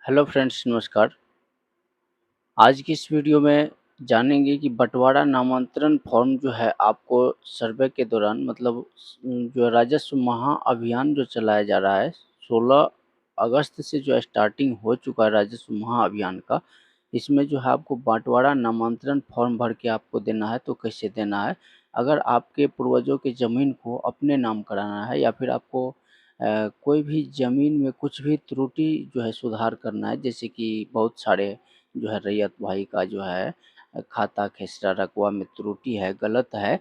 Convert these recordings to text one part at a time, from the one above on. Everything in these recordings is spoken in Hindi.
हेलो फ्रेंड्स, नमस्कार। आज की इस वीडियो में जानेंगे कि बँटवारा नामांतरण फॉर्म जो है आपको सर्वे के दौरान मतलब जो राजस्व महाअभियान जो चलाया जा रहा है, 16 अगस्त से जो स्टार्टिंग हो चुका है राजस्व महाअभियान का। इसमें जो है आपको बँटवारा नामांतरण फॉर्म भर के आपको देना है, तो कैसे देना है? अगर आपके पूर्वजों की ज़मीन को अपने नाम कराना है या फिर आपको कोई भी ज़मीन में कुछ भी त्रुटि जो है सुधार करना है, जैसे कि बहुत सारे जो है रैयत भाई का जो है खाता खेसरा रकबा में त्रुटि है, गलत है,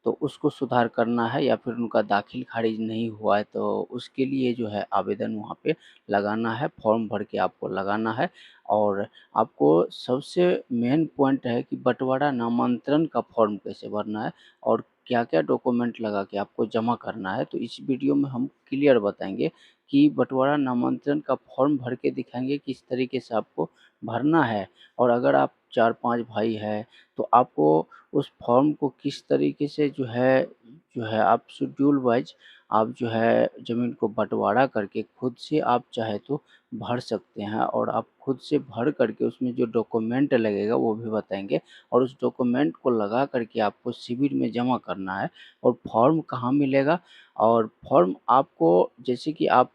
तो उसको सुधार करना है या फिर उनका दाखिल खारिज नहीं हुआ है, तो उसके लिए जो है आवेदन वहाँ पे लगाना है, फॉर्म भर के आपको लगाना है। और आपको सबसे मेन पॉइंट है कि बँटवारा नामांतरण का फॉर्म कैसे भरना है और क्या-क्या डॉक्यूमेंट लगा के आपको जमा करना है। तो इस वीडियो में हम क्लियर बताएँगे कि बँटवारा नामांतरण का फॉर्म भर के दिखाएँगे किस तरीके से आपको भरना है। और अगर आप 4-5 भाई हैं, तो आपको उस फॉर्म को किस तरीके से जो है आप शेड्यूल वाइज़ आप जो है ज़मीन को बँटवारा करके खुद से आप चाहे तो भर सकते हैं और आप खुद से भर करके उसमें जो डॉक्यूमेंट लगेगा वो भी बताएँगे और उस डॉक्यूमेंट को लगा कर के आपको शिविर में जमा करना है। और फॉर्म कहाँ मिलेगा? और फॉर्म आपको जैसे कि आप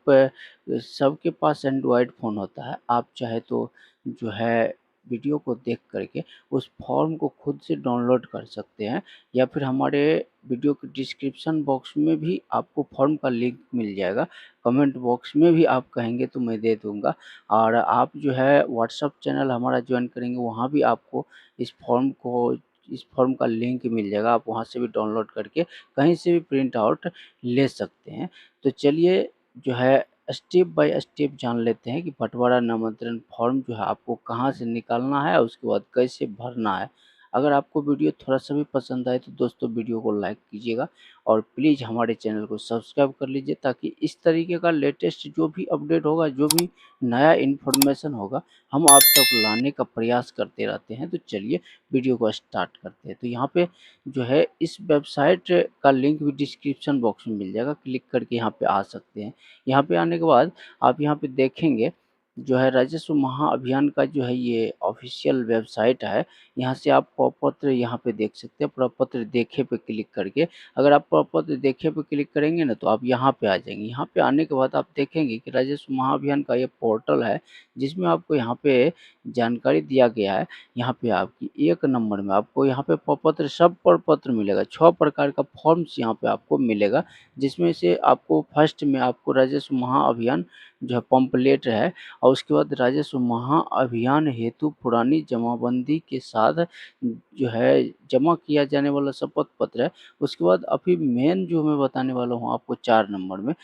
सबके पास एंड्रॉयड फ़ोन होता है, आप चाहे तो जो है वीडियो को देख कर के उस फॉर्म को खुद से डाउनलोड कर सकते हैं या फिर हमारे वीडियो के डिस्क्रिप्शन बॉक्स में भी आपको फॉर्म का लिंक मिल जाएगा। कमेंट बॉक्स में भी आप कहेंगे तो मैं दे दूँगा और आप जो है व्हाट्सएप चैनल हमारा जॉइन करेंगे, वहाँ भी आपको इस फॉर्म का लिंक मिल जाएगा। आप वहाँ से भी डाउनलोड करके कहीं से भी प्रिंट आउट ले सकते हैं। तो चलिए जो है स्टेप बाय स्टेप जान लेते हैं कि बँटवारा नामांतरण फॉर्म जो है आपको कहाँ से निकालना है और उसके बाद कैसे भरना है। अगर आपको वीडियो थोड़ा-सा भी पसंद आए तो दोस्तों वीडियो को लाइक कीजिएगा और प्लीज़ हमारे चैनल को सब्सक्राइब कर लीजिए ताकि इस तरीके का लेटेस्ट जो भी अपडेट होगा, जो भी नया इन्फॉर्मेशन होगा, हम आप तक लाने का प्रयास करते रहते हैं। तो चलिए वीडियो को स्टार्ट करते हैं। तो यहाँ पे जो है इस वेबसाइट का लिंक भी डिस्क्रिप्शन बॉक्स में मिल जाएगा, क्लिक करके यहाँ पे आ सकते हैं। यहाँ पे आने के बाद आप यहाँ पे देखेंगे जो है राजस्व महाअभियान का जो है ये ऑफ़िशियल वेबसाइट है। यहाँ से आप प्रपत्र यहाँ पे देख सकते हैं, प्रपत्र देखे पे क्लिक करके अगर आप प्रपत्र देखे पे क्लिक करेंगे ना तो आप यहाँ पे आ जाएँगे। यहाँ पे आने के बाद आप देखेंगे कि राजस्व महाअभियान का ये पोर्टल है, जिसमें आपको यहाँ पे जानकारी दिया गया है। यहाँ पे आपकी 1 नंबर में आपको यहाँ पे प्रपत्र सब प्रपत्र मिलेगा, 6 प्रकार का फॉर्म्स यहाँ पे आपको मिलेगा। जिसमें से आपको फर्स्ट में आपको राजस्व महाअभियान जो है पम्पलेट है और उसके बाद राजस्व महाअभियान हेतु पुरानी जमाबंदी के साथ जो है जमा किया जाने वाला शपथ पत्र है। उसके बाद अभी मेन जो मैं बताने वाला हूँ आपको 4 नंबर में,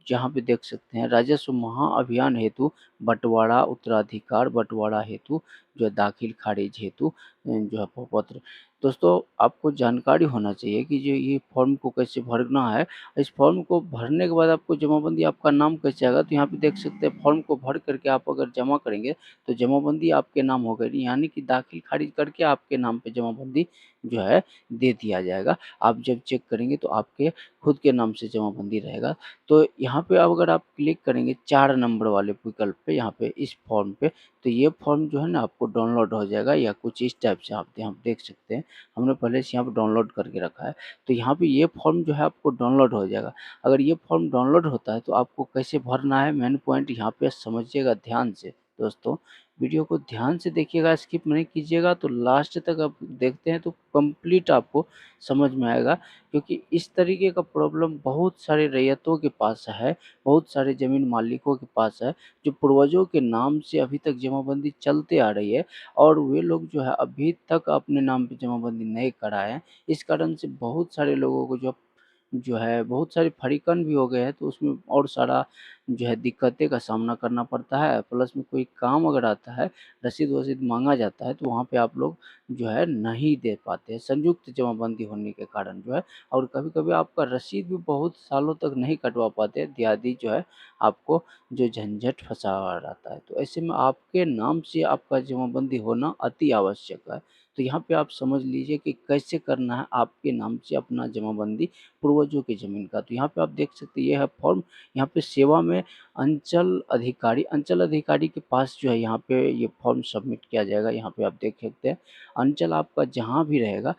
जहाँ पे देख सकते हैं राजस्व महाअभियान हेतु बँटवारा उत्तराधिकार बँटवारा हेतु जो है दाखिल खारिज हेतु जो है प्रपत्र। दोस्तों आपको जानकारी होना चाहिए कि जो ये फॉर्म को कैसे भरना है। इस फॉर्म को भरने के बाद आपको जमाबंदी आपका नाम कैसे आएगा, तो यहाँ पे देख सकते हैं फॉर्म को भर करके आप अगर जमा करेंगे तो जमाबंदी आपके नाम हो गई, यानी कि दाखिल खारिज करके आपके नाम पे जमाबंदी जो है दे दिया जाएगा। आप जब चेक करेंगे तो आपके खुद के नाम से जमाबंदी रहेगा। तो यहाँ पे अब अगर आप क्लिक करेंगे 4 नंबर वाले विकल्प पे, यहाँ पे इस फॉर्म पे, तो ये फॉर्म जो है ना आपको डाउनलोड हो जाएगा या कुछ इस टाइप से आप यहाँ देख सकते हैं। हमने पहले से यहाँ पे डाउनलोड करके रखा है। तो यहाँ पे ये फॉर्म जो है आपको डाउनलोड हो जाएगा। अगर ये फॉर्म डाउनलोड होता है तो आपको कैसे भरना है मेन पॉइंट यहाँ पे समझिएगा ध्यान से। दोस्तों वीडियो को ध्यान से देखिएगा, स्किप नहीं कीजिएगा, तो लास्ट तक आप देखते हैं तो कंप्लीट आपको समझ में आएगा। क्योंकि इस तरीके का प्रॉब्लम बहुत सारे रैयतों के पास है, बहुत सारे ज़मीन मालिकों के पास है, जो पूर्वजों के नाम से अभी तक जमाबंदी चलते आ रही है और वे लोग जो है अभी तक अपने नाम पे जमाबंदी नहीं कराए हैं। इस कारण से बहुत सारे लोगों को जो है बहुत सारे फरीकन भी हो गए हैं, तो उसमें और सारा जो है दिक्कतें का सामना करना पड़ता है। प्लस में कोई काम अगर आता है, रसीद-वसीद माँगा जाता है, तो वहाँ पे आप लोग जो है नहीं दे पाते हैं, संयुक्त जमाबंदी होने के कारण जो है। और कभी-कभी आपका रसीद भी बहुत सालों तक नहीं कटवा पाते, दिहाड़ी जो है आपको जो झंझट फँसा हुआ रहता है। तो ऐसे में आपके नाम से आपका जमाबंदी होना अति आवश्यक है। तो यहाँ पे आप समझ लीजिए कि कैसे करना है आपके नाम से अपना जमाबंदी पूर्वजों की ज़मीन का। तो यहाँ पे आप देख सकते हैं ये है फॉर्म। यहाँ पे सेवा में अंचल अधिकारी के पास जो है यहाँ पे ये फॉर्म सबमिट किया जाएगा। यहाँ पे आप देख सकते हैं अंचल आपका जहाँ भी रहेगा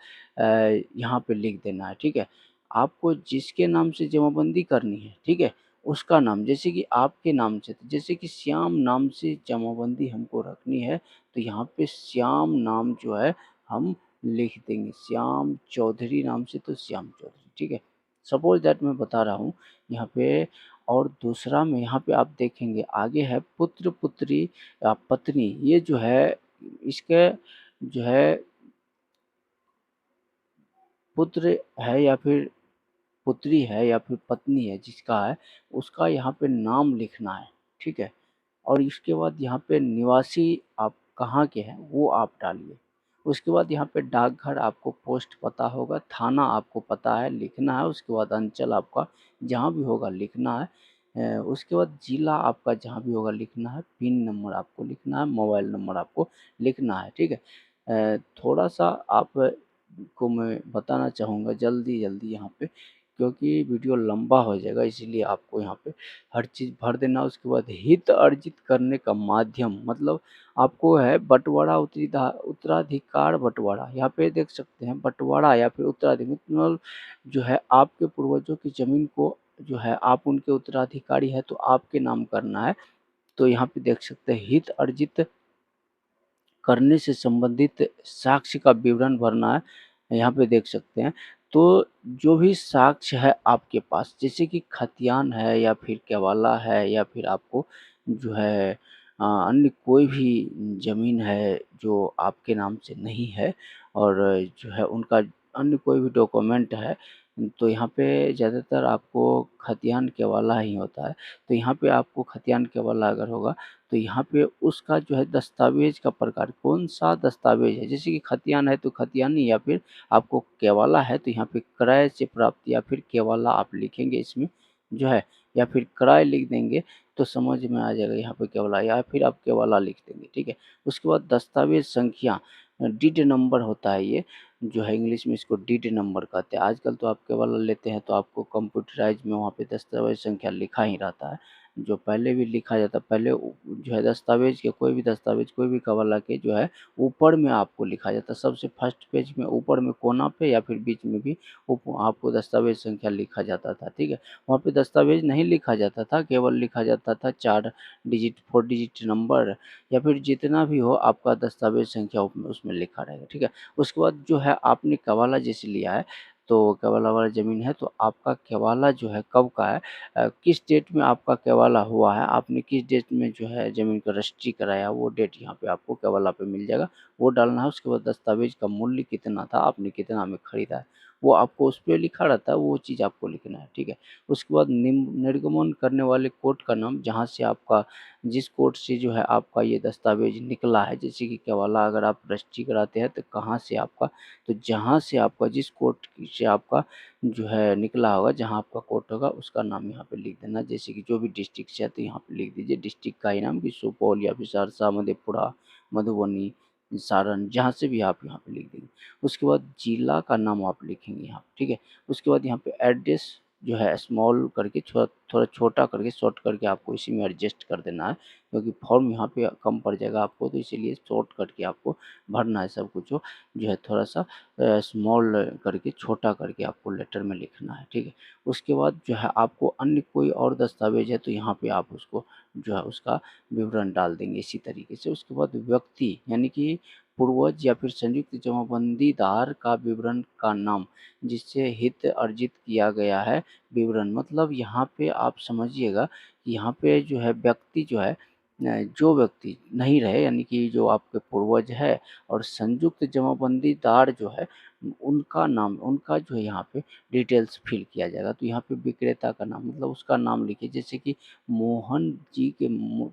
यहाँ पे लिख देना है, ठीक है। आपको जिसके नाम से जमाबंदी करनी है, ठीक है, उसका नाम, जैसे कि आपके नाम से, जैसे कि श्याम नाम से जमाबंदी हमको रखनी है, तो यहाँ पे श्याम नाम जो है हम लिख देंगे। श्याम चौधरी नाम से तो श्याम चौधरी, ठीक है। सपोज दैट मैं बता रहा हूँ यहाँ पे। और दूसरा में यहाँ पे आप देखेंगे आगे है पुत्र पुत्री या पत्नी। ये जो है इसके जो है पुत्र है या फिर पुत्री है या फिर पत्नी है जिसका है, उसका यहाँ पे नाम लिखना है, ठीक है। और इसके बाद यहाँ पे निवासी आप कहाँ के हैं वो आप डालिए। उसके बाद यहाँ पे डाकघर आपको पोस्ट पता होगा, थाना आपको पता है लिखना है। उसके बाद अंचल आपका जहाँ भी होगा लिखना है। उसके बाद जिला आपका जहाँ भी होगा लिखना है। पिन नंबर आपको लिखना है, मोबाइल नंबर आपको लिखना है, ठीक है। थोड़ा सा आप को मैं बताना चाहूँगा जल्दी जल्दी यहाँ पे, क्योंकि वीडियो लंबा हो जाएगा, इसीलिए आपको यहाँ पे हर चीज़ भर देना। उसके बाद हित अर्जित करने का माध्यम, मतलब आपको है बंटवारा उत्तराधिकार बंटवारा। यहाँ पे देख सकते हैं बंटवारा या फिर उत्तराधिकार, मतलब जो है आपके पूर्वजों की ज़मीन को जो है आप उनके उत्तराधिकारी है तो आपके नाम करना है। तो यहाँ पे देख सकते हैं हित अर्जित करने से संबंधित साक्ष्य का विवरण भरना है। यहाँ पे देख सकते हैं। तो जो भी साक्ष्य है आपके पास, जैसे कि खतियान है या फिर केवाला है या फिर आपको जो है अन्य कोई भी ज़मीन है जो आपके नाम से नहीं है, और जो है उनका अन्य कोई भी डॉक्यूमेंट है, तो यहाँ पे ज़्यादातर आपको खतियान केवाला ही होता है। तो यहाँ पे आपको खतियान केवाला अगर होगा तो यहाँ पे उसका जो है दस्तावेज का प्रकार कौन सा दस्तावेज है, जैसे कि खतियान है तो खतियानी, या फिर आपको केवाला है तो यहाँ पे क्रय से प्राप्त या फिर केवाला आप लिखेंगे इसमें जो है, या फिर क्रय लिख देंगे तो समझ में आ जाएगा यहाँ पे केवाला, या फिर आप केवाला लिख देंगे, ठीक है। उसके बाद दस्तावेज संख्या डीड नंबर होता है, ये जो है इंग्लिश में इसको डीड नंबर कहते हैं। आजकल तो आप केवाला लेते हैं तो आपको कंप्यूटराइज में वहाँ पे दस्तावेज संख्या लिखा ही रहता है, जो पहले भी लिखा जाता। पहले जो है दस्तावेज के कोई भी दस्तावेज कोई भी केवाला के जो है ऊपर में आपको लिखा जाता, सबसे फर्स्ट पेज में ऊपर में कोना पे या फिर बीच में भी आपको दस्तावेज संख्या लिखा जाता था, ठीक है। वहाँ पे दस्तावेज नहीं लिखा जाता था, केवल लिखा जाता था 4 डिजिट 4 डिजिट नंबर, या फिर जितना भी हो आपका दस्तावेज संख्या उसमें लिखा रहेगा, ठीक है। उसके बाद जो है आपने केवाला जैसे लिया है तो केवाला वाला ज़मीन है तो आपका केवाला जो है कब का है, किस डेट में आपका केवाला हुआ है, आपने किस डेट में जो है ज़मीन का रजिस्ट्री कराया, वो डेट यहाँ पे आपको केवाला पे मिल जाएगा, वो डालना है। उसके बाद दस्तावेज का मूल्य कितना था, आपने कितना में खरीदा है, वो आपको उस पे लिखा रहता है, वो चीज़ आपको लिखना है, ठीक है। उसके बाद निर्गमन करने वाले कोर्ट का नाम, जहाँ से आपका जिस कोर्ट से जो है आपका ये दस्तावेज निकला है, जैसे कि केवाला अगर आप रजिस्ट्री कराते हैं तो कहाँ से आपका, तो जहाँ से आपका जिस कोर्ट से आपका जो है निकला होगा, जहाँ आपका कोर्ट होगा उसका नाम यहाँ पे लिख देना। जैसे कि जो भी डिस्ट्रिक्ट से है तो यहाँ पे लिख दीजिए डिस्ट्रिक्ट का ही नाम, कि सुपौल या फिर सहरसा, मधेपुरा, मधुबनी, सारण, जहाँ से भी आप यहाँ पे लिख देंगे। उसके बाद जिला का नाम आप लिखेंगे यहाँ, ठीक है। उसके बाद यहाँ पे एड्रेस जो है स्मॉल करके थोड़ा छोटा करके शॉर्ट करके आपको इसी में एडजस्ट कर देना है, क्योंकि फॉर्म यहाँ पे कम पड़ जाएगा आपको, तो इसीलिए शॉर्ट करके आपको भरना है सब कुछ, जो है थोड़ा सा स्मॉल करके छोटा करके आपको लेटर में लिखना है, ठीक है। उसके बाद जो है आपको अन्य कोई और दस्तावेज है तो यहाँ पे आप उसको जो है उसका विवरण डाल देंगे इसी तरीके से। उसके बाद व्यक्ति यानी कि पूर्वज या फिर संयुक्त जमाबंदीदार का विवरण का नाम, जिससे हित अर्जित किया गया है विवरण, मतलब यहाँ पे आप समझिएगा कि यहाँ पे जो है व्यक्ति जो है जो व्यक्ति नहीं रहे यानी कि जो आपके पूर्वज है, और संयुक्त जमाबंदीदार जो है उनका नाम, उनका जो है यहाँ पे डिटेल्स फिल किया जाएगा। तो यहाँ पे विक्रेता का नाम, मतलब उसका नाम लिखिए, जैसे कि मोहन जी के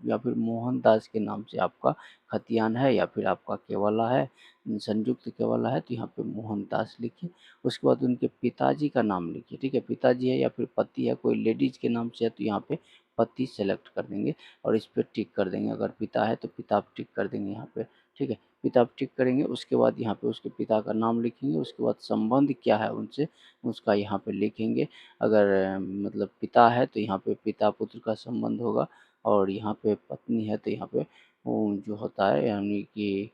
या फिर मोहन दास के नाम से आपका खतियान है या फिर आपका केवाला है, संयुक्त केवाला है, तो यहाँ पे मोहन दास लिखिए। उसके बाद उनके पिताजी का नाम लिखिए, ठीक है। पिताजी है या फिर पति है, कोई लेडीज के नाम से है तो यहाँ पे पति सेलेक्ट कर देंगे और इस पर टिक कर देंगे। अगर पिता है तो पिता टिक कर देंगे यहाँ पे, ठीक है। पिता पे टिक करेंगे, उसके बाद यहाँ पे उसके पिता का नाम लिखेंगे, उसके बाद संबंध क्या है उनसे, उसका यहाँ पे लिखेंगे। अगर मतलब पिता है तो यहाँ पे पिता-पुत्र का संबंध होगा, और यहाँ पे पत्नी है तो यहाँ पे वो जो होता है यानी कि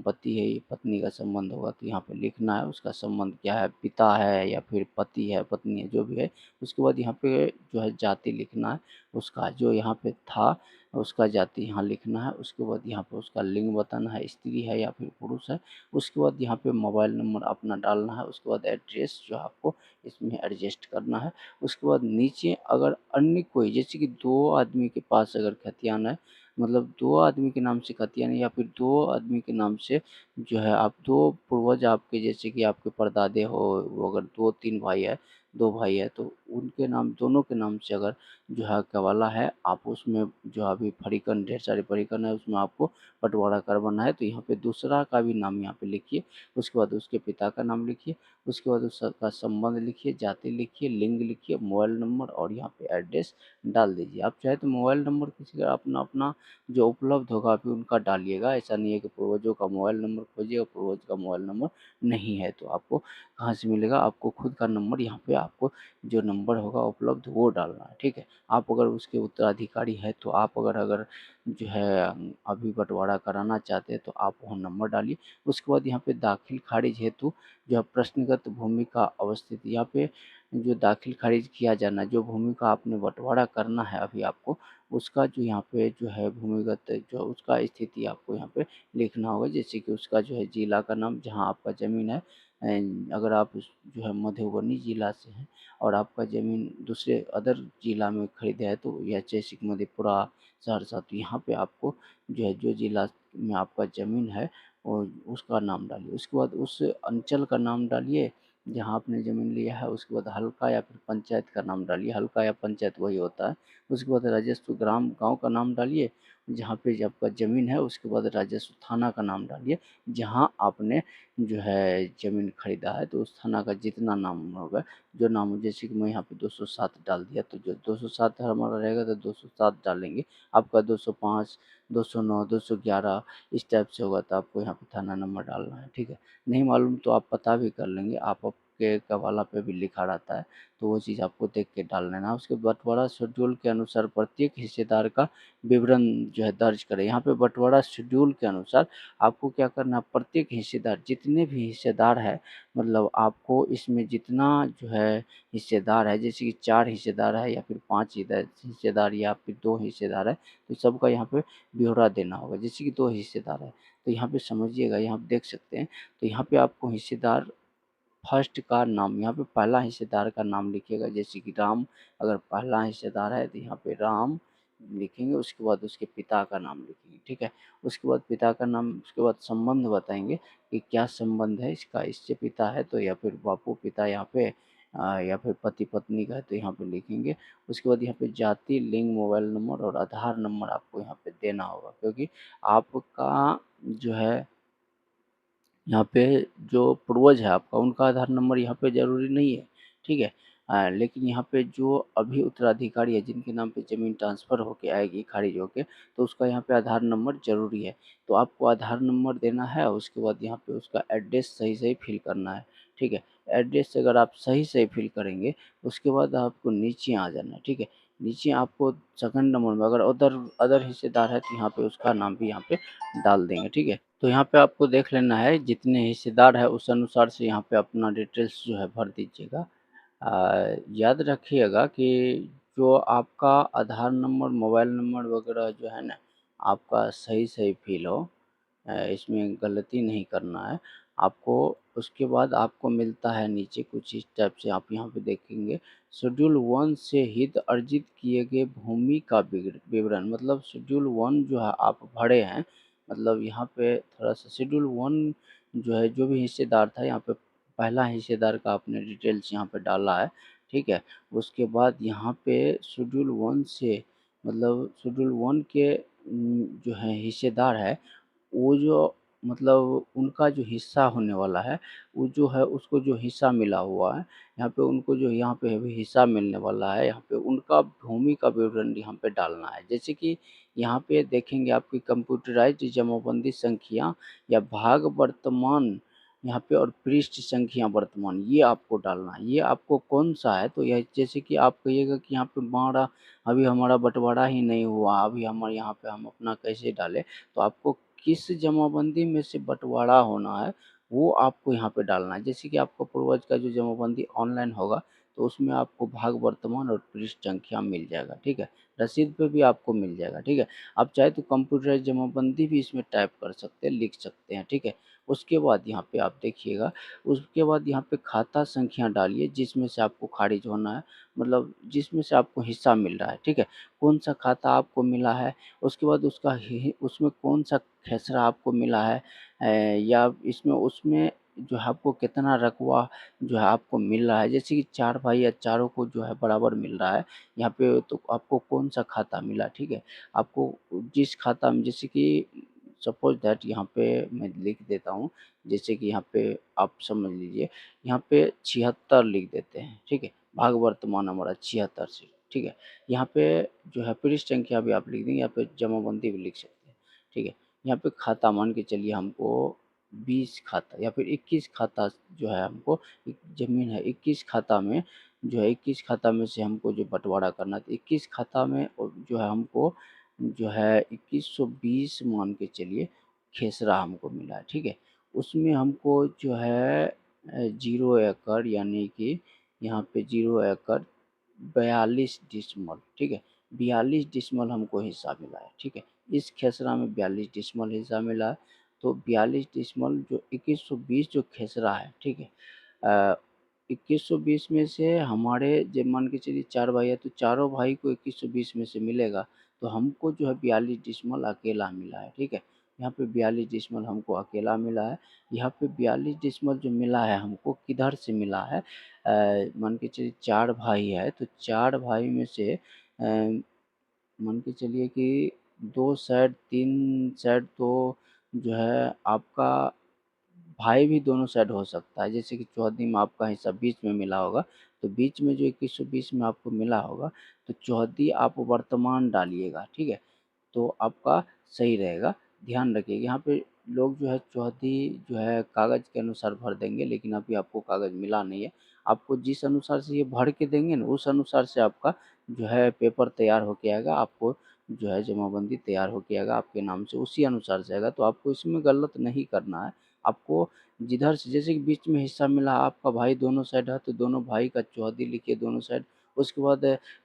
पति है, पत्नी का संबंध होगा तो यहाँ पे लिखना है उसका संबंध क्या है, पिता है या फिर पति है, पत्नी है, जो भी है। उसके बाद यहाँ पे जो है जाति लिखना है, उसका जो यहाँ पे था उसका जाति यहाँ लिखना है। उसके बाद यहाँ पे उसका लिंग बताना है, स्त्री है या फिर पुरुष है। उसके बाद यहाँ पे मोबाइल नंबर अपना डालना है। उसके बाद एड्रेस जो आपको इसमें एडजस्ट करना है। उसके बाद नीचे अगर अन्य कोई, जैसे कि 2 आदमी के पास अगर खतियान है, मतलब 2 आदमी के नाम से खतियान है या फिर 2 आदमी के नाम से जो है, आप 2 पूर्वज आपके, जैसे कि आपके परदादे हो, वो अगर 2-3 भाई है, 2 भाई है, तो उनके नाम, दोनों के नाम से अगर जो है कवाला है, आप उसमें जो अभी फरीकन, ढेर सारे फरीकन है, उसमें आपको बँटवारा करवाना है, तो यहाँ पे दूसरा का भी नाम यहाँ पे लिखिए। उसके बाद उसके पिता का नाम लिखिए, उसके बाद उसका संबंध लिखिए, जाति लिखिए, लिंग लिखिए, मोबाइल नंबर और यहाँ पे एड्रेस डाल दीजिए। आप चाहे तो मोबाइल नंबर किसी का अपना-अपना जो उपलब्ध होगा अभी उनका डालिएगा। ऐसा नहीं है कि पूर्वजों का मोबाइल नंबर खोजिएगा, पूर्वज का मोबाइल नंबर नहीं है तो आपको कहाँ से मिलेगा? आपको खुद का नंबर यहाँ पे आपको जो नंबर होगा उपलब्ध वो डालना है, ठीक है। आप अगर उसके उत्तराधिकारी हैं तो आप अगर अगर जो है अभी बँटवारा कराना चाहते हैं तो आप वो नंबर डालिए। उसके बाद यहाँ पे दाखिल खारिज हेतु जो है प्रश्नगत भूमि का अवस्थित, यहाँ पे जो दाखिल खारिज किया जाना है, जो भूमि का आपने बँटवारा करना है अभी आपको, उसका जो यहाँ पे जो है भूमिगत जो उसका स्थिति आपको यहाँ पे लिखना होगा। जैसे कि उसका जो है जिला का नाम, जहाँ आपका ज़मीन है, अगर आप जो है मधुबनी जिला से हैं और आपका ज़मीन दूसरे अदर जिला में खरीदा है, तो या जैसे कि मधेपुरा, सहरसा, तो यहाँ पे आपको जो है जो जिला में आपका ज़मीन है और उसका नाम डालिए। उसके बाद उस अंचल का नाम डालिए जहाँ आपने ज़मीन लिया है। उसके बाद हल्का या फिर पंचायत का नाम डालिए, हल्का या पंचायत वही होता है। उसके बाद राजस्व ग्राम, गाँव का नाम डालिए जहाँ पे आपका ज़मीन है। उसके बाद राजस्व थाना का नाम डालिए जहाँ आपने जो है ज़मीन खरीदा है, तो उस थाना का जितना नाम होगा, जो नाम, जैसे कि मैं यहाँ पे 207 डाल दिया, तो जो 207 हमारा रहेगा तो 207 डालेंगे। आपका 205, 209, 211 इस टाइप से होगा तो आपको यहाँ पे थाना नंबर डालना है, ठीक है। नहीं मालूम तो आप पता भी कर लेंगे, आपके कवाला पे भी लिखा रहता है, तो वो चीज़ आपको देख के डाल लेना है। उसके बँटवारा शेड्यूल के अनुसार प्रत्येक हिस्सेदार का विवरण जो है दर्ज करें। यहाँ पे बँटवारा शेड्यूल के अनुसार आपको क्या करना है, प्रत्येक हिस्सेदार, जितने भी हिस्सेदार हैं, मतलब आपको इसमें जितना जो है हिस्सेदार है, जैसे कि 4 हिस्सेदार है या फिर 5 हिस्सेदार या फिर 2 हिस्सेदार है, तो सबका यहाँ पे ब्यौरा देना होगा। जैसे कि 2 हिस्सेदार है, तो यहाँ पे समझिएगा, यहाँ पे देख सकते हैं, तो यहाँ पे आपको हिस्सेदार फर्स्ट का नाम, यहाँ पे पहला हिस्सेदार का नाम लिखिएगा। जैसे कि राम, अगर पहला हिस्सेदार है तो यहाँ पे राम लिखेंगे। उसके बाद उसके पिता का नाम लिखेंगे, ठीक है। उसके बाद पिता का नाम, उसके बाद संबंध बताएंगे कि क्या संबंध है इसका, इससे पिता है तो, या फिर बापू पिता यहाँ पे या फिर पति पत्नी का है तो यहाँ पे लिखेंगे। उसके बाद यहाँ पे जाति, लिंग, मोबाइल नंबर और आधार नंबर आपको यहाँ पे देना होगा, क्योंकि आपका जो है यहाँ पे जो पूर्वज है आपका, उनका आधार नंबर यहाँ पे ज़रूरी नहीं है, ठीक है। लेकिन यहाँ पे जो अभी उत्तराधिकारी है, जिनके नाम पे ज़मीन ट्रांसफ़र होके आएगी खारिज होके, तो उसका यहाँ पे आधार नंबर ज़रूरी है। तो आपको आधार नंबर देना है, उसके बाद यहाँ पे उसका एड्रेस सही-सही फ़िल करना है, ठीक है। एड्रेस अगर आप सही-सही फ़िल करेंगे, उसके बाद आपको नीचे आ जाना है, ठीक है। नीचे आपको सेकंड नंबर में अगर अदर अदर हिस्सेदार है, तो यहाँ पे उसका नाम भी यहाँ पे डाल देंगे, ठीक है। तो यहाँ पे आपको देख लेना है जितने हिस्सेदार है उस अनुसार से यहाँ पे अपना डिटेल्स जो है भर दीजिएगा। याद रखिएगा कि जो आपका आधार नंबर, मोबाइल नंबर वगैरह जो है ना, आपका सही-सही फ़िल हो, इसमें गलती नहीं करना है आपको। उसके बाद आपको मिलता है नीचे कुछ इस टाइप से, आप यहाँ पे देखेंगे शेड्यूल 1 से हित अर्जित किए गए भूमि का विवरण, मतलब शेड्यूल 1 जो है आप भरे हैं, मतलब यहाँ पे थोड़ा-सा शेड्यूल 1 जो है, जो भी हिस्सेदार था यहाँ पे पहला हिस्सेदार का आपने डिटेल्स यहाँ पे डाला है, ठीक है। उसके बाद यहाँ पे शेड्यूल 1 से, मतलब शेड्यूल 1 के जो है हिस्सेदार है, वो जो, मतलब उनका जो हिस्सा होने वाला है, वो जो है उसको जो हिस्सा मिला हुआ है, यहाँ पे उनको जो यहाँ पे अभी हिस्सा मिलने वाला है, यहाँ पे उनका भूमि का विवरण यहाँ पे डालना है। जैसे कि यहाँ पे देखेंगे आपकी कंप्यूटराइज्ड जमाबंदी संख्या या भाग वर्तमान यहाँ पे और पृष्ठ संख्या वर्तमान ये आपको डालना है। ये आपको कौन सा है, तो यह जैसे कि आप कहिएगा कि यहाँ पे हमारा अभी हमारा बंटवारा ही नहीं हुआ, अभी हमारे यहाँ पे हम अपना कैसे डालें, तो आपको किस जमाबंदी में से बंटवारा होना है वो आपको यहाँ पे डालना है। जैसे कि आपका पूर्वज का जो जमाबंदी ऑनलाइन होगा तो उसमें आपको भाग वर्तमान और पृष्ठ संख्या मिल जाएगा, ठीक है। रसीद पे भी आपको मिल जाएगा, ठीक है। आप चाहे तो कंप्यूटराइज्ड जमाबंदी भी इसमें टाइप कर सकते हैं, लिख सकते हैं, ठीक है। उसके बाद यहाँ पे आप देखिएगा, उसके बाद यहाँ पे खाता संख्या डालिए जिसमें से आपको खारिज होना है, मतलब जिसमें से आपको हिस्सा मिल रहा है, ठीक है। कौन सा खाता आपको मिला है, उसके बाद उसमें कौन सा खेसरा आपको मिला है, या इसमें उसमें जो है आपको कितना रकबा जो है आपको मिल रहा है। जैसे कि 4 भाई या चारों को जो है बराबर मिल रहा है यहाँ पे, तो आपको कौन सा खाता मिला, ठीक है। आपको जिस खाता में, जैसे कि सपोज दैट यहाँ पे मैं लिख देता हूँ, जैसे कि यहाँ पे आप समझ लीजिए, यहाँ पे 76 लिख देते हैं, ठीक है। भाग वर्तमान हमारा 76 से, ठीक है। यहाँ पे जो है पृष्ठ संख्या भी आप लिख देंगे, यहाँ पे जमाबंदी भी लिख सकते हैं, ठीक है। यहाँ पे खाता मान के चलिए हमको 20 खाता या फिर 21 खाता जो है हमको, ज़मीन है 21 खाता में, जो है 21 खाता में से हमको जो बँटवारा करना है, तो 21 खाता में जो है हमको जो है 2120 मान के चलिए खेसरा हमको मिला है, ठीक है। उसमें हमको जो है 0 एकड़ यानी कि यहाँ पे 0 एकड़ 42 डिसमल, ठीक है। 42 डिसमल हमको हिस्सा मिला है, ठीक है। इस खेसरा में 42 डिसमल हिस्सा मिला है, तो 42 डिसमल जो 2120 जो खेसरा है, ठीक है। 2120 में से हमारे जब मान के चलिए 4 भाई है, तो चारों भाई को 2120 में से मिलेगा, तो हमको जो है 42 डिसमल अकेला मिला है, ठीक है। यहाँ पे 42 डिसमल हमको अकेला मिला है। यहाँ पे 42 डिसमल जो मिला है हमको किधर से मिला है, मान के चलिए 4 भाई है, तो 4 भाई में से मान के चलिए कि 2 साइड 3 साइड, तो जो है आपका भाई भी दोनों साइड हो सकता है। जैसे कि चौहद्दी में आपका हिस्सा बीच में मिला होगा, तो बीच में जो 2120 में आपको मिला होगा, तो चौहद्दी आप वर्तमान डालिएगा, ठीक है। तो आपका सही रहेगा। ध्यान रखिए यहाँ पे लोग जो है चौहद्दी जो है कागज़ के अनुसार भर देंगे, लेकिन अभी आपको कागज़ मिला नहीं है। आपको जिस अनुसार से ये भर के देंगे ना, उस अनुसार से आपका जो है पेपर तैयार होके आएगा, आपको जो है जमाबंदी तैयार होके आएगा आपके नाम से, उसी अनुसार से आएगा। तो आपको इसमें गलत नहीं करना है। आपको जिधर से, जैसे कि बीच में हिस्सा मिला, आपका भाई दोनों साइड है, तो दोनों भाई का चौहद्दी लिखिए दोनों साइड। उसके बाद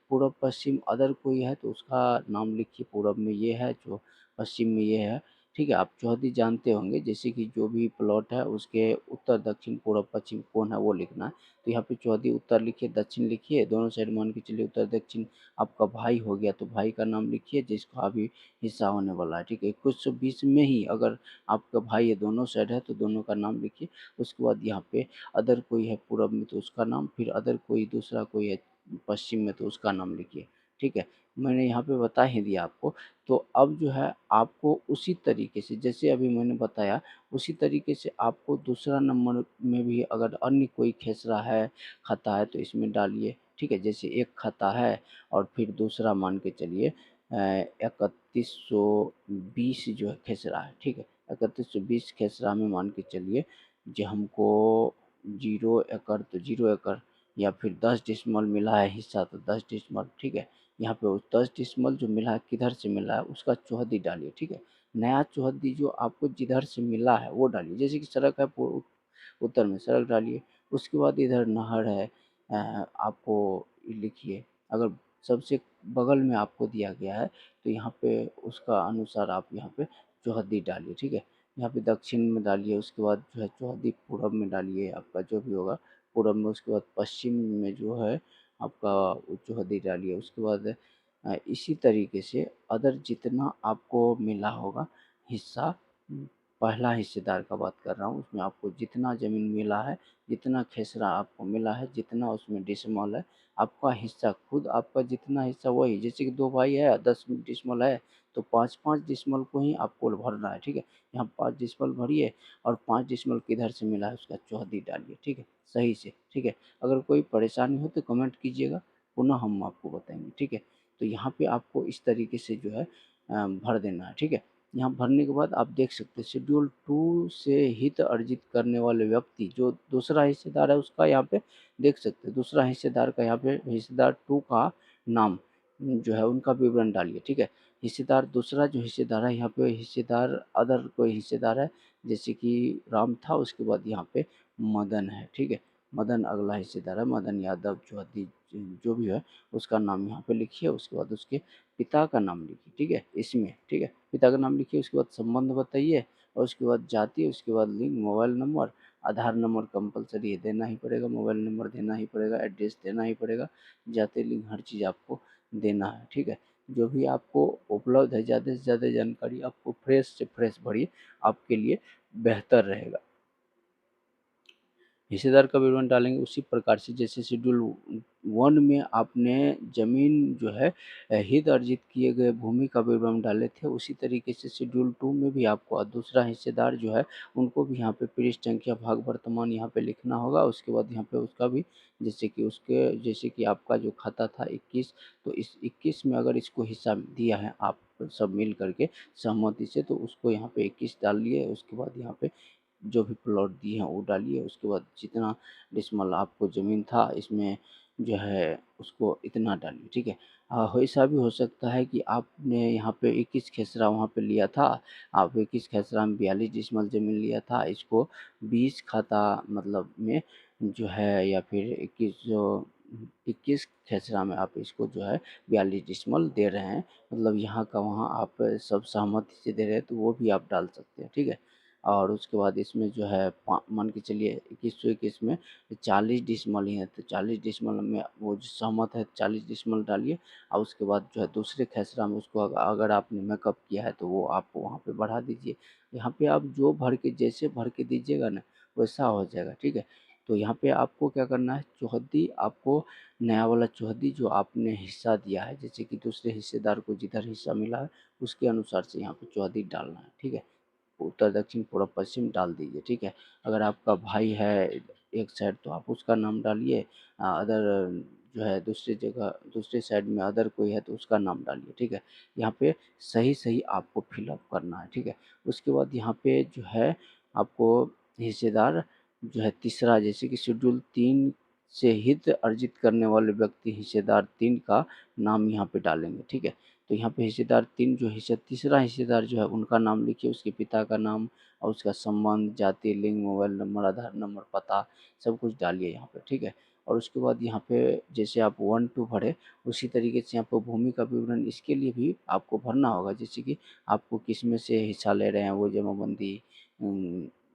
पूरब पश्चिम अदर कोई है तो उसका नाम लिखिए, पूरब में ये है, जो पश्चिम में ये है, ठीक है। आप चौहद्दी जानते होंगे, जैसे कि जो भी प्लॉट है उसके उत्तर दक्षिण पूरब पश्चिम कौन है वो लिखना है। तो यहाँ पे चौहद्दी उत्तर लिखिए, दक्षिण लिखिए, दोनों साइड मान के चलिए उत्तर दक्षिण आपका भाई हो गया, तो भाई का नाम लिखिए जिसका अभी हिस्सा होने वाला है, ठीक है। 2120 में ही अगर आपका भाई है दोनों साइड है तो दोनों का नाम लिखिए। उसके बाद यहाँ पे अदर कोई है पूरब में तो उसका नाम, फिर अदर कोई दूसरा कोई है पश्चिम में तो उसका नाम लिखिए, ठीक है। मैंने यहाँ पे बता ही दिया आपको। तो अब जो है आपको उसी तरीके से जैसे अभी मैंने बताया, उसी तरीके से आपको दूसरा नंबर में भी अगर अन्य कोई खेसरा है, खाता है, तो इसमें डालिए, ठीक है। जैसे एक खाता है और फिर दूसरा मान के चलिए 3120 जो है खेसरा है, ठीक है। 3120 खेसरा में मान के चलिए जो हमको 0 एकड़, तो 0 एकड़ या फिर 10 डिसमल मिला है हिस्सा, तो 10 डिसमल, ठीक है। यहाँ पे उस 10 डिसमल जो मिला है किधर से मिला है उसका चौहद्दी डालिए, ठीक है। नया चौहद्दी जो आपको जिधर से मिला है वो डालिए। जैसे कि सड़क है उत्तर में सड़क डालिए, उसके बाद इधर नहर है, आपको लिखिए। अगर सबसे बगल में आपको दिया गया है तो यहाँ पे उसका अनुसार आप यहाँ पे चौहद्दी डालिए, ठीक है। यहाँ पे दक्षिण में डालिए, उसके बाद जो है चौहद्दी पूरब में डालिए, आपका जो भी होगा पूरब में। उसके बाद पश्चिम में जो है आपका वो चौहद्दी डालिए। उसके बाद इसी तरीके से अदर जितना आपको मिला होगा हिस्सा, पहला हिस्सेदार का बात कर रहा हूँ, उसमें आपको जितना ज़मीन मिला है, जितना खेसरा आपको मिला है, जितना उसमें डिसमल है, आपका हिस्सा खुद आपका जितना हिस्सा वही। जैसे कि 2 भाई है, 10 डिसमल है, तो 5-5 डिसमल को ही आपको भरना है, ठीक है। यहाँ 5 डिसमल भरिए और 5 डिसमल किधर से मिला है उसका चौहद्दी डालिए, ठीक है, सही से, ठीक है। अगर कोई परेशानी हो तो कमेंट कीजिएगा, पुनः हम आपको बताएंगे, ठीक है। तो यहाँ पे आपको इस तरीके से जो है भर देना है, ठीक है। यहाँ भरने के बाद आप देख सकते हैं शेड्यूल 2 से हित अर्जित करने वाले व्यक्ति जो दूसरा हिस्सेदार है उसका यहाँ पे देख सकते हैं। दूसरा हिस्सेदार का यहाँ पे हिस्सेदार 2 का नाम जो है उनका विवरण डालिए, ठीक है। हिस्सेदार दूसरा जो हिस्सेदार है यहाँ पे हिस्सेदार अदर कोई हिस्सेदार है, जैसे कि राम था, उसके बाद यहाँ पे मदन है, ठीक है। मदन अगला हिस्सेदार है, मदन यादव चौधरी जो भी है उसका नाम यहाँ पे लिखिए। उसके बाद उसके पिता का नाम लिखिए, ठीक है, इसमें, ठीक है। पिता का नाम लिखिए, उसके बाद संबंध बताइए, और उसके बाद जाति, उसके बाद लिंग, मोबाइल नंबर, आधार नंबर कंपलसरी देना ही पड़ेगा, मोबाइल नंबर देना ही पड़ेगा, एड्रेस देना ही पड़ेगा, जाति लिंग हर चीज़ आपको देना है, ठीक है। जो भी आपको उपलब्ध है ज़्यादा से ज़्यादा जानकारी आपको फ्रेश से फ्रेश भरिए, आपके लिए बेहतर रहेगा। हिस्सेदार का विवरण डालेंगे उसी प्रकार से जैसे शेड्यूल 1 में आपने ज़मीन जो है हित अर्जित किए गए भूमि का विवरण डाले थे, उसी तरीके से शेड्यूल 2 में भी आपको दूसरा हिस्सेदार जो है उनको भी यहाँ पे पृष्ठ संख्या भाग वर्तमान यहाँ पे लिखना होगा। उसके बाद यहाँ पे उसका भी जैसे कि आपका जो खाता था 21, तो इस 21 में अगर इसको हिस्सा दिया है आप सब मिल करके सहमति से, तो उसको यहाँ पे 21 डाल लिए। उसके बाद यहाँ पे जो भी प्लॉट दिए हैं वो डालिए। उसके बाद जितना डिसमल आपको ज़मीन था इसमें जो है उसको इतना डालिए, ठीक है। ऐसा भी हो सकता है कि आपने यहाँ पे 21 खेसरा वहाँ पे लिया था, आप 21 खेसरा में 42 डिसमल ज़मीन लिया था, इसको 20 खाता मतलब में जो है या फिर 21 खेसरा में आप इसको जो है 42 डिसमल दे रहे हैं, मतलब यहाँ का वहाँ आप सब सहमति से दे रहे हैं, तो वो भी आप डाल सकते हैं, ठीक है। और उसके बाद इसमें जो है मान के चलिए 2121 में 40 डिसमल ही है, तो 40 डिसमल में वो जो सहमत है 40 डिसमल डालिए। और उसके बाद जो है दूसरे खेसरा में उसको अगर आपने मेकअप किया है तो वो आप वहाँ पे बढ़ा दीजिए। यहाँ पे आप जो भर के जैसे भर के दीजिएगा ना वैसा हो जाएगा, ठीक है। तो यहाँ पे आपको क्या करना है, चौहद्दी आपको नया वाला चौहद्दी जो आपने हिस्सा दिया है, जैसे कि दूसरे हिस्सेदार को जिधर हिस्सा मिला है उसके अनुसार से यहाँ पे चौहद्दी डालना है, ठीक है। उत्तर दक्षिण पूर्व पश्चिम डाल दीजिए, ठीक है। अगर आपका भाई है एक साइड तो आप उसका नाम डालिए, अदर जो है दूसरी जगह दूसरे साइड में अदर कोई है तो उसका नाम डालिए, ठीक है। यहाँ पे सही सही आपको फिलअप करना है, ठीक है। उसके बाद यहाँ पे जो है आपको हिस्सेदार जो है तीसरा, जैसे कि शेड्यूल 3 से हित अर्जित करने वाले व्यक्ति हिस्सेदार 3 का नाम यहाँ पे डालेंगे, ठीक है। तो यहाँ पे हिस्सेदार 3 जो तीसरा हिस्सेदार जो है उनका नाम लिखिए, उसके पिता का नाम और उसका संबंध, जाति, लिंग, मोबाइल नंबर, आधार नंबर, पता सब कुछ डालिए यहाँ पे, ठीक है। और उसके बाद यहाँ पे जैसे आप 1-2 भरे उसी तरीके से यहाँ पे भूमि का विवरण इसके लिए भी आपको भरना होगा, जैसे कि आपको किस में से हिस्सा ले रहे हैं वो जमाबंदी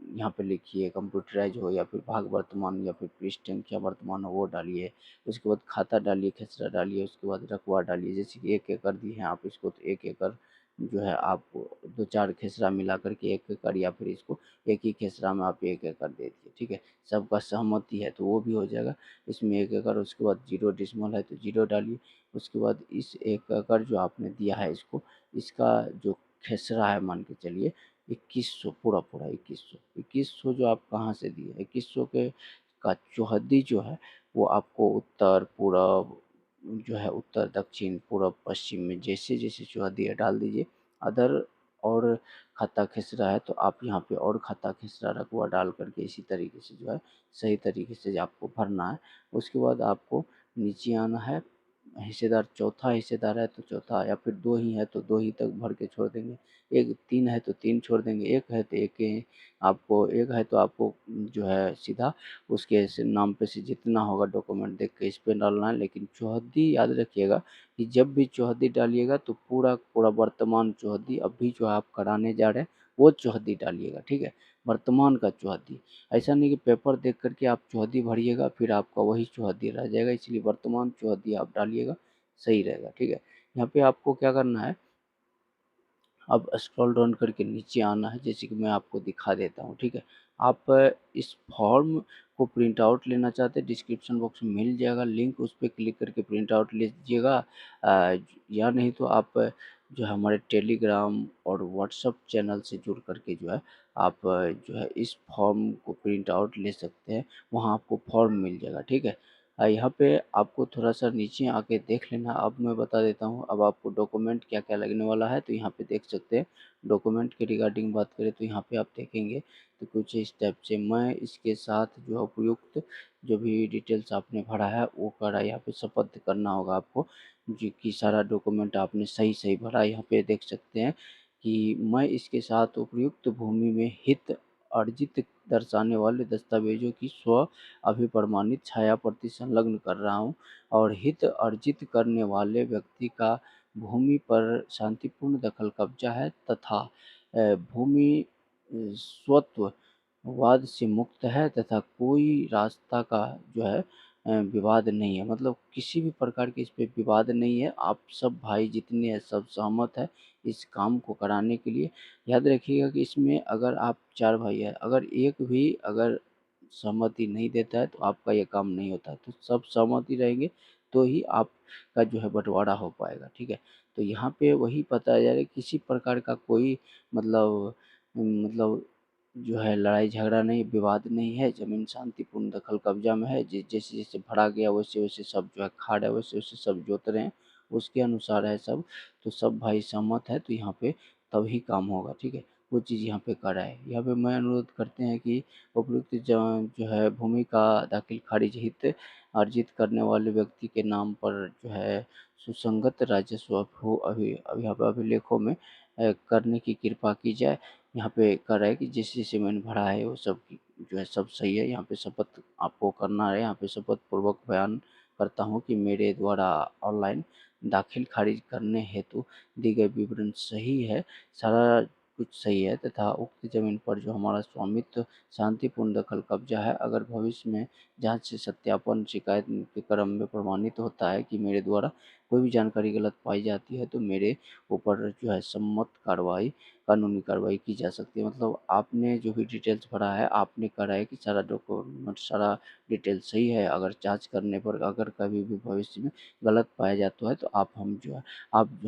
यहाँ पे लिखिए, कंप्यूटराइज हो या फिर भाग वर्तमान या फिर पृष्ठ संख्या वर्तमान हो वो डालिए। उसके बाद खाता डालिए, खेसरा डालिए, उसके बाद रकबा डालिए, जैसे कि 1 एकड़ दिए हैं आप इसको तो 1 एकड़ जो है आप 2-4 खेसरा मिला करके 1 एकड़ या फिर इसको एक ही खेसरा में आप 1 एकड़ दे दिए, ठीक है। सबका सहमति है तो वो भी हो जाएगा इसमें 1 एकड़। उसके बाद 0 डिसमल है तो 0 डालिए। उसके बाद इस 1 एकड़ जो आपने दिया है इसको, इसका जो खेसरा है मान के चलिए 2100, पूरा 2100 जो आप कहाँ से दिए 2100 के का चौहद्दी जो है वो आपको उत्तर पूरब जो है उत्तर दक्षिण पूर्व पश्चिम में जैसे जैसे चौहद्दी है डाल दीजिए। अदर और खाता खेसरा है तो आप यहाँ पे और खाता खेसरा रकबा डाल करके इसी तरीके से जो है सही तरीके से आपको भरना है। उसके बाद आपको नीचे आना है, हिस्सेदार चौथा हिस्सेदार है तो चौथा, या फिर 2 ही है तो 2 ही तक भर के छोड़ देंगे, एक 3 है तो 3 छोड़ देंगे, 1 है तो 1 ही आपको, 1 है तो आपको जो है सीधा उसके नाम पे से जितना होगा डॉक्यूमेंट देख के इस पे डालना है। लेकिन चौहद्दी याद रखिएगा कि जब भी चौहद्दी डालिएगा तो पूरा पूरा वर्तमान चौहद्दी अभी जो आप कराने जा रहे हैं वो चौहद्दी डालिएगा, ठीक है, वर्तमान का चौहद्दी। ऐसा नहीं कि पेपर देख करके आप चौहद्दी भरिएगा फिर आपका वही चौहद्दी रह जाएगा, इसलिए वर्तमान चौहद्दी आप डालिएगा, सही रहेगा, ठीक है। यहाँ पे आपको क्या करना है, अब स्क्रॉल डाउन करके नीचे आना है, जैसे कि मैं आपको दिखा देता हूँ, ठीक है। आप इस फॉर्म को प्रिंट आउट लेना चाहते हैं डिस्क्रिप्शन बॉक्स में मिल जाएगा लिंक, उस पर क्लिक करके प्रिंट आउट ले लीजिएगा। या नहीं तो आप जो है हमारे टेलीग्राम और व्हाट्सअप चैनल से जुड़ करके जो है आप जो है इस फॉर्म को प्रिंट आउट ले सकते हैं, वहाँ आपको फॉर्म मिल जाएगा, ठीक है। यहाँ पे आपको थोड़ा-सा नीचे आके देख लेना। अब मैं बता देता हूँ, अब आपको डॉक्यूमेंट क्या-क्या लगने वाला है, तो यहाँ पे देख सकते हैं। डॉक्यूमेंट के रिगार्डिंग बात करें तो यहाँ पे आप देखेंगे तो कुछ इस टाइप से मैं इसके साथ जो उपयुक्त जो भी डिटेल्स आपने भरा है वो करा, यहाँ पे शपथ करना होगा आपको जी कि सारा डॉक्यूमेंट आपने सही-सही भरा। यहाँ पे देख सकते हैं कि मैं इसके साथ उपयुक्त भूमि में हित अर्जित दर्शाने वाले दस्तावेजों की स्व अभिप्रमाणित छाया प्रति संलग्न कर रहा हूँ और हित अर्जित करने वाले व्यक्ति का भूमि पर शांतिपूर्ण दखल कब्जा है तथा भूमि स्वत्व वाद से मुक्त है तथा कोई रास्ता का जो है विवाद नहीं है। मतलब किसी भी प्रकार के इस पे विवाद नहीं है। आप सब भाई जितने हैं सब सहमत है इस काम को कराने के लिए। याद रखिएगा कि इसमें अगर आप 4 भाई हैं, अगर एक भी अगर सहमति नहीं देता है तो आपका ये काम नहीं होता है। तो सब सहमति रहेंगे तो ही आपका जो है बँटवारा हो पाएगा, ठीक है? तो यहाँ पे वही बताया जा रहा है किसी प्रकार का कोई मतलब मतलब जो है लड़ाई झगड़ा नहीं, विवाद नहीं है, ज़मीन शांतिपूर्ण दखल कब्जा में है। जैसे-जैसे भरा गया वैसे-वैसे सब जो है खाड़ है वैसे-वैसे सब जोत रहे हैं, उसके अनुसार है सब। तो सब भाई सहमत है तो यहाँ पे तभी काम होगा, ठीक है? वो चीज़ यहाँ पे करा है। यहाँ पे मैं अनुरोध करते हैं कि उपयुक्त जो है भूमि का दाखिल खारिज हित अर्जित करने वाले व्यक्ति के नाम पर जो है सुसंगत राजस्व यहाँ पे अभिलेखों में करने की कृपा की जाए। यहाँ पे कर रहा है कि जैसे-जैसे मैंने भरा है वो सब जो है सब सही है। यहाँ पे शपथ आपको करना है। यहाँ पे शपथ पूर्वक बयान करता हूँ कि मेरे द्वारा ऑनलाइन दाखिल खारिज करने हेतु दी गई विवरण सही है। सारा कुछ सही है तथा उक्त ज़मीन पर जो हमारा स्वामित्व शांतिपूर्ण दखल कब्जा है, अगर भविष्य में जाँच से सत्यापन शिकायत के क्रम में प्रमाणित होता है कि मेरे द्वारा कोई भी जानकारी गलत पाई जाती है तो मेरे ऊपर जो है सम्मत कानूनी कार्रवाई की जा सकती है। मतलब आपने जो भी डिटेल्स भरा है, आपने करा है कि सारा डॉक्यूमेंट सारा डिटेल सही है। अगर जाँच करने पर अगर कभी भी भविष्य में गलत पाया जाता है तो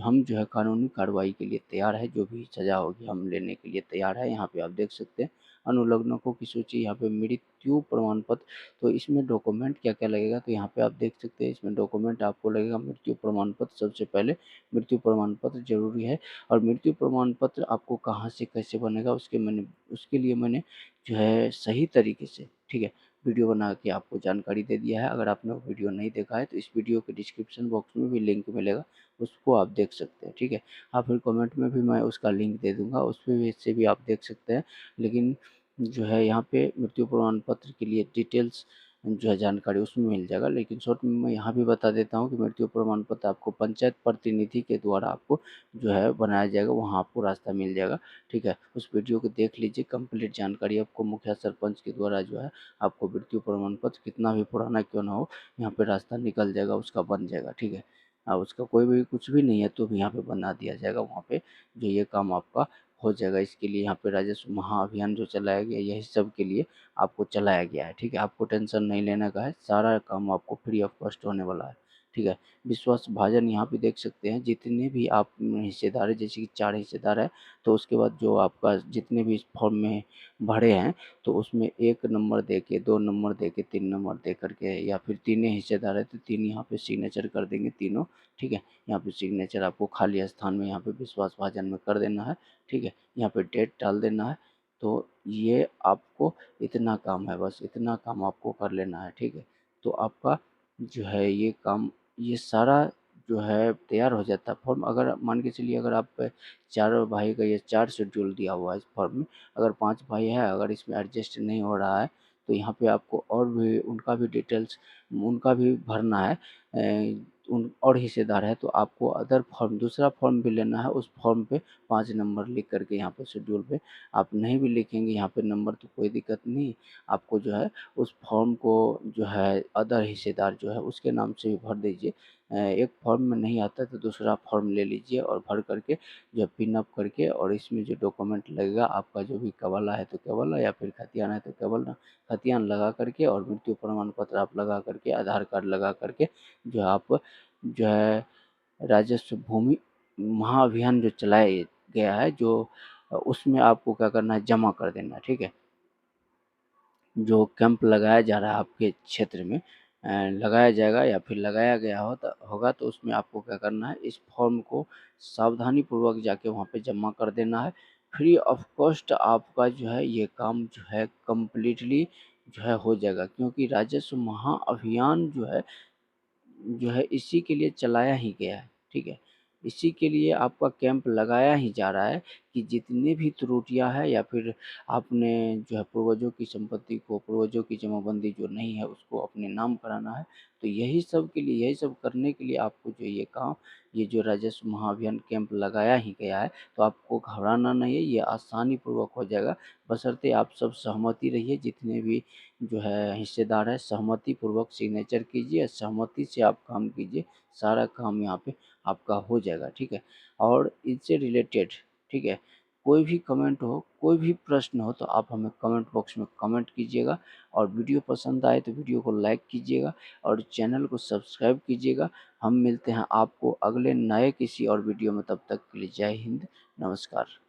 हम जो है कानूनी कार्रवाई के लिए तैयार है। जो भी सज़ा होगी हम लेने के लिए तैयार है। यहाँ पे आप देख सकते हैं अनुलग्नकों की सूची, यहाँ पे मृत्यु प्रमाण पत्र। तो इसमें डॉक्यूमेंट क्या-क्या लगेगा तो यहाँ पे आप देख सकते हैं इसमें डॉक्यूमेंट आपको लगेगा मृत्यु प्रमाण पत्र। सबसे पहले मृत्यु प्रमाण पत्र ज़रूरी है और मृत्यु प्रमाण पत्र आपको कहाँ से कैसे बनेगा उसके लिए मैंने जो है सही तरीके से, ठीक है, वीडियो बना के आपको जानकारी दे दिया है। अगर आपने वो वीडियो नहीं देखा है तो इस वीडियो के डिस्क्रिप्शन बॉक्स में भी लिंक मिलेगा, उसको आप देख सकते हैं, ठीक है। हाँ, फिर कमेंट में भी मैं उसका लिंक दे दूँगा, उसपे भी से भी आप देख सकते हैं। लेकिन जो है यहाँ पे मृत्यु प्रमाण पत्र के लिए डिटेल्स जो है जानकारी उसमें मिल जाएगा। लेकिन शॉर्ट में मैं यहाँ भी बता देता हूँ कि मृत्यु प्रमाण पत्र आपको पंचायत प्रतिनिधि के द्वारा आपको जो है बनाया जाएगा, वहाँ आपको रास्ता मिल जाएगा, ठीक है। उस वीडियो को देख लीजिए, कंप्लीट जानकारी आपको मुखिया सरपंच के द्वारा जो है आपको मृत्यु प्रमाण पत्र कितना भी पुराना क्यों ना हो, यहाँ पे रास्ता निकल जाएगा, उसका बन जाएगा, ठीक है। उसका कोई भी कुछ भी नहीं है तो भी यहाँ पे बना दिया जाएगा, वहाँ पे जो ये काम आपका हो जाएगा। इसके लिए यहाँ पे राजस्व महाअभियान जो चलाया गया यही सब के लिए आपको चलाया गया है, ठीक है। आपको टेंशन नहीं लेने का है, सारा काम आपको फ्री ऑफ कॉस्ट होने वाला है, ठीक है। विश्वास भाजन यहाँ पे देख सकते हैं जितने भी आप हिस्सेदार हैं, जैसे कि 4 हिस्सेदार हैं, तो उसके बाद जो आपका जितने भी इस फॉर्म में भरे हैं तो उसमें 1 नंबर दे के, 2 नंबर दे के, 3 नंबर दे करके या फिर तीन ही हिस्सेदार है तो 3 यहाँ पे सिग्नेचर कर देंगे तीनों, ठीक है। यहाँ पे सिग्नेचर आपको खाली स्थान में यहाँ पे विश्वास भाजन में कर देना है, ठीक है। यहाँ पे डेट डाल देना है। तो ये आपको इतना काम है, बस इतना काम आपको कर लेना है, ठीक है। तो आपका जो है ये काम ये सारा जो है तैयार हो जाता है फॉर्म। अगर मान के चलिए अगर आप 4 भाई का ये 4 शेड्यूल दिया हुआ है इस फॉर्म में, अगर 5 भाई है अगर इसमें एडजस्ट नहीं हो रहा है तो यहाँ पे आपको और भी उनका भी डिटेल्स उनका भी भरना है। उन और हिस्सेदार है तो आपको अदर फॉर्म दूसरा फॉर्म भी लेना है। उस फॉर्म पे 5 नंबर लिख करके यहाँ पे शेड्यूल पे आप नहीं भी लिखेंगे यहाँ पे नंबर तो कोई दिक्कत नहीं। आपको जो है उस फॉर्म को जो है अदर हिस्सेदार जो है उसके नाम से भी भर दीजिए। एक फॉर्म में नहीं आता है तो दूसरा फॉर्म ले लीजिए और भर करके जो पिन अप करके और इसमें जो डॉक्यूमेंट लगेगा आपका जो भी कवाला है तो कवाला या फिर खतियान है तो कवाला खतियान लगा करके और मृत्यु प्रमाण पत्र आप लगा करके आधार कार्ड लगा करके जो आप जो है राजस्व भूमि महाअभियान जो चलाया गया है जो उसमें आपको क्या करना है जमा कर देना है, ठीक है। जो कैंप लगाया जा रहा है आपके क्षेत्र में लगाया जाएगा या फिर लगाया गया होगा, तो उसमें आपको क्या करना है, इस फॉर्म को सावधानीपूर्वक जाके वहाँ पे जमा कर देना है। फ्री ऑफ कॉस्ट आपका जो है ये काम जो है कंप्लीटली जो है हो जाएगा, क्योंकि राजस्व महाअभियान जो है इसी के लिए चलाया ही गया है, ठीक है। इसी के लिए आपका कैंप लगाया ही जा रहा है कि जितनी भी त्रुटियां हैं या फिर आपने जो है पूर्वजों की संपत्ति को, पूर्वजों की जमाबंदी जो नहीं है उसको अपने नाम कराना है, तो यही सब के लिए, यही सब करने के लिए आपको जो ये काम, ये जो राजस्व महाअभियान कैंप लगाया ही गया है, तो आपको घबराना नहीं है, ये आसानी पूर्वक हो जाएगा। बशर्ते आप सब सहमति रहिए, जितने भी जो है हिस्सेदार है सहमति पूर्वक सिग्नेचर कीजिए, सहमति से आप काम कीजिए, सारा काम यहाँ पे आपका हो जाएगा, ठीक है। और इससे रिलेटेड, ठीक है, कोई भी कमेंट हो, कोई भी प्रश्न हो, तो आप हमें कमेंट बॉक्स में कमेंट कीजिएगा। और वीडियो पसंद आए तो वीडियो को लाइक कीजिएगा और चैनल को सब्सक्राइब कीजिएगा। हम मिलते हैं आपको अगले नए किसी और वीडियो में, तब तक के लिए जय हिंद, नमस्कार।